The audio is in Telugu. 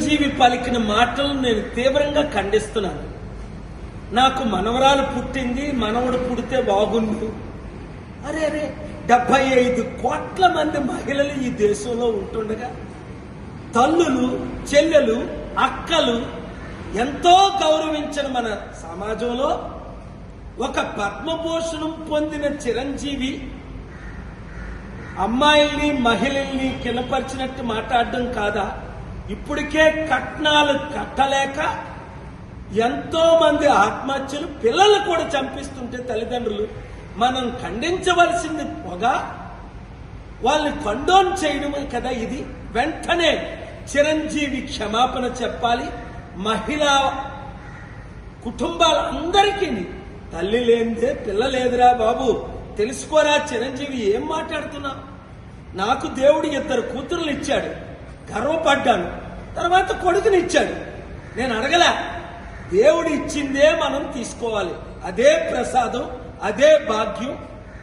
చిరంజీవి పలికిన మాటలను నేను తీవ్రంగా ఖండిస్తున్నాను. నాకు మనవరాలు పుట్టింది, మనవడు పుడితే బాగుండు. అరే 75 కోట్ల మంది మహిళలు ఈ దేశంలో ఉంటుండగా తల్లులు, చెల్లెలు, అక్కలు ఎంతో గౌరవించిన మన సమాజంలో ఒక పద్మభూషణం పొందిన చిరంజీవి అమ్మాయిల్ని, మహిళల్ని కిలపరిచినట్టు మాట్లాడడం కాదా? ఇప్పటికే కట్నాలు కట్టలేక ఎంతో మంది ఆత్మహత్యలు, పిల్లలు కూడా చంపిస్తుంటే తల్లిదండ్రులు మనం ఖండించవలసింది పోగా వాళ్ళని కండోన్ చేయడమే కదా ఇది. వెంటనే చిరంజీవి క్షమాపణ చెప్పాలి. మహిళా కుటుంబాలందరికీ తల్లి లేనిదే పిల్ల లేదురా బాబు, తెలుసుకోరా చిరంజీవి ఏం మాట్లాడుతున్నా? నాకు దేవుడు 2 కూతుర్లు ఇచ్చాడు, గర్వపడ్డాను. తర్వాత కొడుకుని ఇచ్చాడు, నేను అడగలే. దేవుడు ఇచ్చిందే మనం తీసుకోవాలి. అదే ప్రసాదం, అదే భాగ్యం.